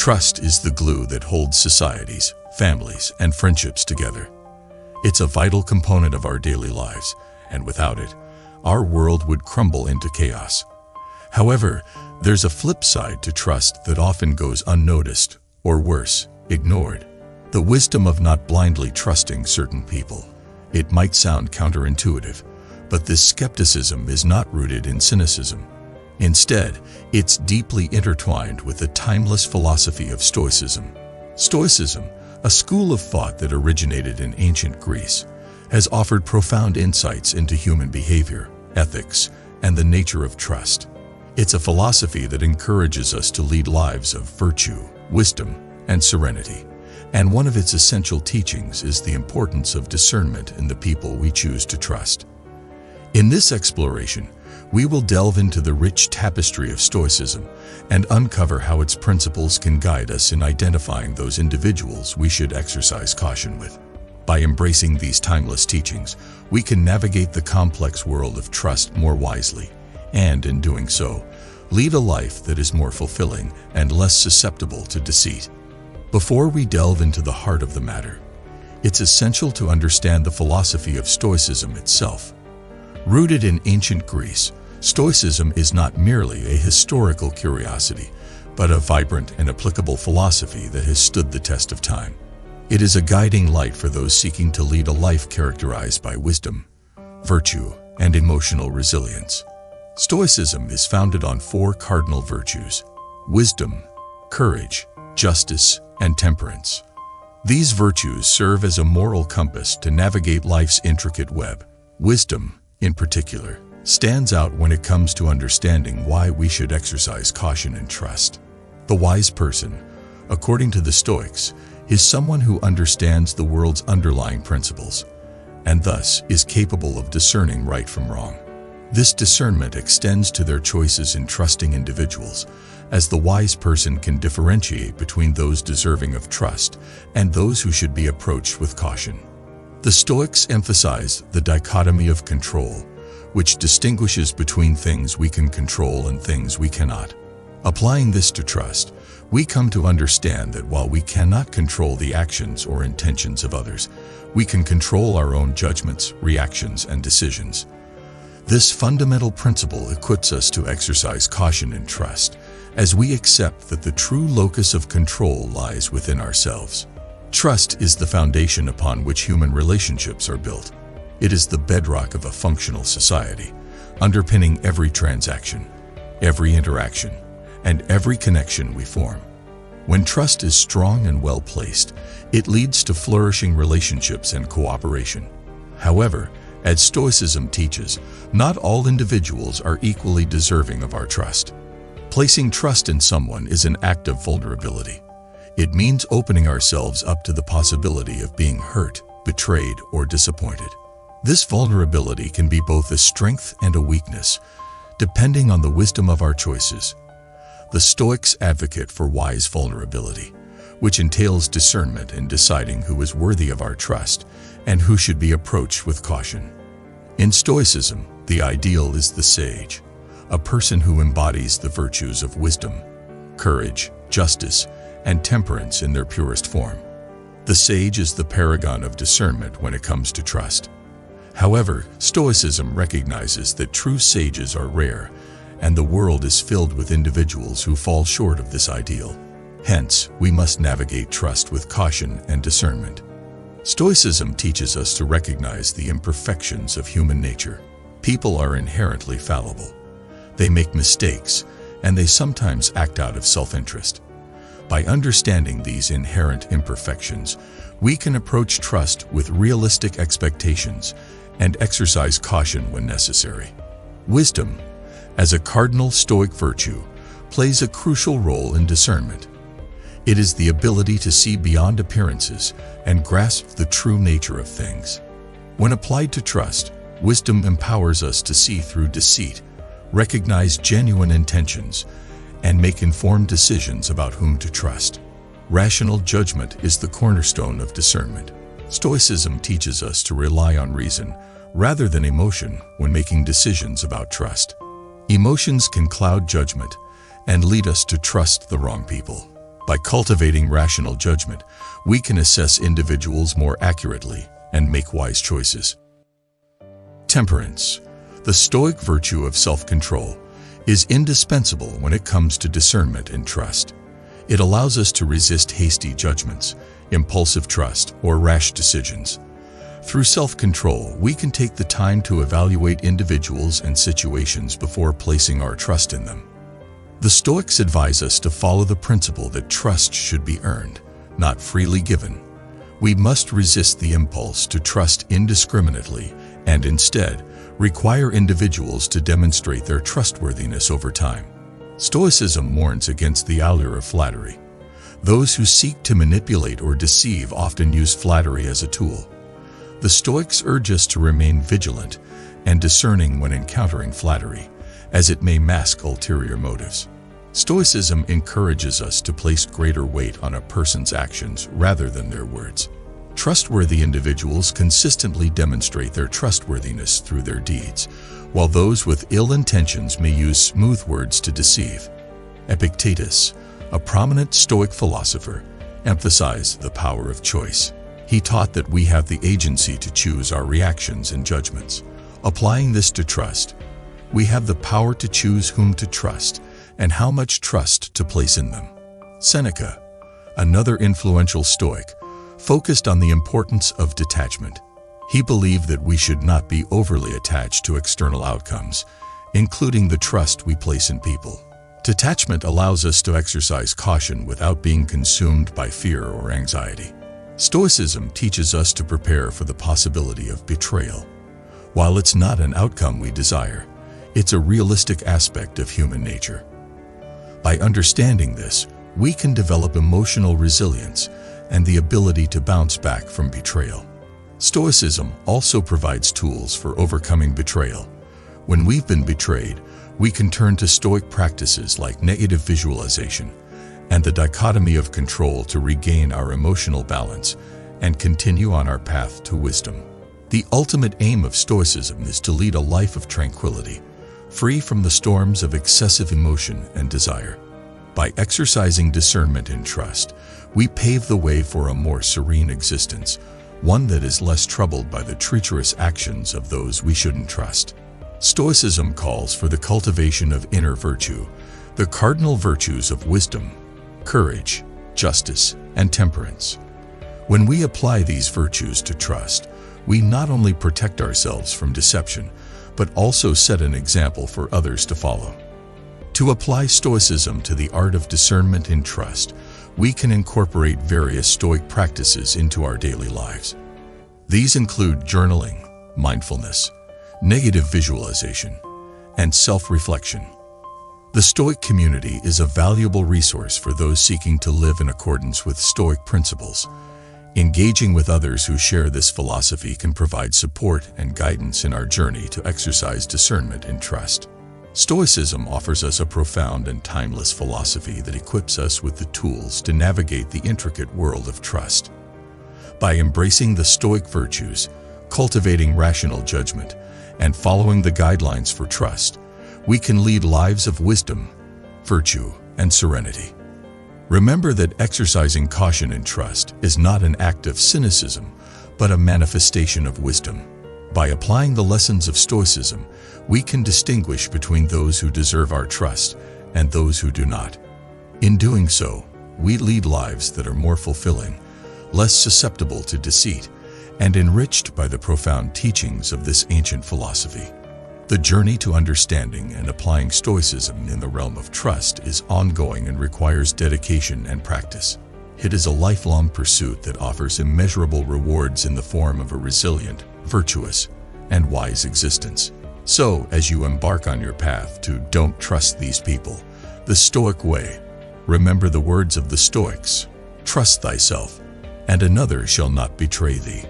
Trust is the glue that holds societies, families, and friendships together. It's a vital component of our daily lives, and without it, our world would crumble into chaos. However, there's a flip side to trust that often goes unnoticed, or worse, ignored. The wisdom of not blindly trusting certain people. It might sound counterintuitive, but this skepticism is not rooted in cynicism. Instead, it's deeply intertwined with the timeless philosophy of Stoicism. Stoicism, a school of thought that originated in ancient Greece, has offered profound insights into human behavior, ethics, and the nature of trust. It's a philosophy that encourages us to lead lives of virtue, wisdom, and serenity. And one of its essential teachings is the importance of discernment in the people we choose to trust. In this exploration, we will delve into the rich tapestry of Stoicism and uncover how its principles can guide us in identifying those individuals we should exercise caution with. By embracing these timeless teachings, we can navigate the complex world of trust more wisely, and in doing so, lead a life that is more fulfilling and less susceptible to deceit. Before we delve into the heart of the matter, it's essential to understand the philosophy of Stoicism itself. Rooted in ancient Greece, Stoicism is not merely a historical curiosity, but a vibrant and applicable philosophy that has stood the test of time. It is a guiding light for those seeking to lead a life characterized by wisdom, virtue, and emotional resilience. Stoicism is founded on four cardinal virtues: wisdom, courage, justice, and temperance. These virtues serve as a moral compass to navigate life's intricate web. Wisdom, in particular, stands out when it comes to understanding why we should exercise caution and trust. The wise person, according to the Stoics, is someone who understands the world's underlying principles, and thus is capable of discerning right from wrong. This discernment extends to their choices in trusting individuals, as the wise person can differentiate between those deserving of trust and those who should be approached with caution. The Stoics emphasize the dichotomy of control, which distinguishes between things we can control and things we cannot. Applying this to trust, we come to understand that while we cannot control the actions or intentions of others, we can control our own judgments, reactions, and decisions. This fundamental principle equips us to exercise caution and trust, as we accept that the true locus of control lies within ourselves. Trust is the foundation upon which human relationships are built. It is the bedrock of a functional society, underpinning every transaction, every interaction, and every connection we form. When trust is strong and well placed, it leads to flourishing relationships and cooperation. However, as Stoicism teaches, not all individuals are equally deserving of our trust. Placing trust in someone is an act of vulnerability. It means opening ourselves up to the possibility of being hurt, betrayed, or disappointed. This vulnerability can be both a strength and a weakness, depending on the wisdom of our choices. The Stoics advocate for wise vulnerability, which entails discernment in deciding who is worthy of our trust and who should be approached with caution. In Stoicism, the ideal is the sage, a person who embodies the virtues of wisdom, courage, justice, and temperance in their purest form. The sage is the paragon of discernment when it comes to trust. However, Stoicism recognizes that true sages are rare, and the world is filled with individuals who fall short of this ideal. Hence, we must navigate trust with caution and discernment. Stoicism teaches us to recognize the imperfections of human nature. People are inherently fallible. They make mistakes, and they sometimes act out of self-interest. By understanding these inherent imperfections, we can approach trust with realistic expectations and exercise caution when necessary. Wisdom, as a cardinal Stoic virtue, plays a crucial role in discernment. It is the ability to see beyond appearances and grasp the true nature of things. When applied to trust, wisdom empowers us to see through deceit, recognize genuine intentions, and make informed decisions about whom to trust. Rational judgment is the cornerstone of discernment. Stoicism teaches us to rely on reason rather than emotion when making decisions about trust. Emotions can cloud judgment and lead us to trust the wrong people. By cultivating rational judgment, we can assess individuals more accurately and make wise choices. Temperance, the Stoic virtue of self-control, is indispensable when it comes to discernment and trust. It allows us to resist hasty judgments, impulsive trust, or rash decisions. Through self-control, we can take the time to evaluate individuals and situations before placing our trust in them. The Stoics advise us to follow the principle that trust should be earned, not freely given. We must resist the impulse to trust indiscriminately and instead require individuals to demonstrate their trustworthiness over time. Stoicism warns against the allure of flattery. Those who seek to manipulate or deceive often use flattery as a tool. The Stoics urge us to remain vigilant and discerning when encountering flattery, as it may mask ulterior motives. Stoicism encourages us to place greater weight on a person's actions rather than their words. Trustworthy individuals consistently demonstrate their trustworthiness through their deeds, while those with ill intentions may use smooth words to deceive. Epictetus, a prominent Stoic philosopher, emphasized the power of choice. He taught that we have the agency to choose our reactions and judgments. Applying this to trust, we have the power to choose whom to trust and how much trust to place in them. Seneca, another influential Stoic, focused on the importance of detachment. He believed that we should not be overly attached to external outcomes, including the trust we place in people. Detachment allows us to exercise caution without being consumed by fear or anxiety. Stoicism teaches us to prepare for the possibility of betrayal. While it's not an outcome we desire, it's a realistic aspect of human nature. By understanding this, we can develop emotional resilience and the ability to bounce back from betrayal. Stoicism also provides tools for overcoming betrayal. When we've been betrayed, we can turn to Stoic practices like negative visualization and the dichotomy of control to regain our emotional balance and continue on our path to wisdom. The ultimate aim of Stoicism is to lead a life of tranquility, free from the storms of excessive emotion and desire. By exercising discernment and trust, we pave the way for a more serene existence, one that is less troubled by the treacherous actions of those we shouldn't trust. Stoicism calls for the cultivation of inner virtue, the cardinal virtues of wisdom, courage, justice, and temperance. When we apply these virtues to trust, we not only protect ourselves from deception, but also set an example for others to follow. To apply Stoicism to the art of discernment and trust, we can incorporate various Stoic practices into our daily lives. These include journaling, mindfulness, negative visualization, and self-reflection. The Stoic community is a valuable resource for those seeking to live in accordance with Stoic principles. Engaging with others who share this philosophy can provide support and guidance in our journey to exercise discernment and trust. Stoicism offers us a profound and timeless philosophy that equips us with the tools to navigate the intricate world of trust. By embracing the Stoic virtues, cultivating rational judgment, and following the guidelines for trust, we can lead lives of wisdom, virtue, and serenity. Remember that exercising caution and trust is not an act of cynicism, but a manifestation of wisdom. By applying the lessons of Stoicism, we can distinguish between those who deserve our trust and those who do not. In doing so, we lead lives that are more fulfilling, less susceptible to deceit, and enriched by the profound teachings of this ancient philosophy. The journey to understanding and applying Stoicism in the realm of trust is ongoing and requires dedication and practice. It is a lifelong pursuit that offers immeasurable rewards in the form of a resilient, virtuous, and wise existence. So, as you embark on your path to Don't Trust These People, the Stoic way, remember the words of the Stoics: trust thyself, and another shall not betray thee.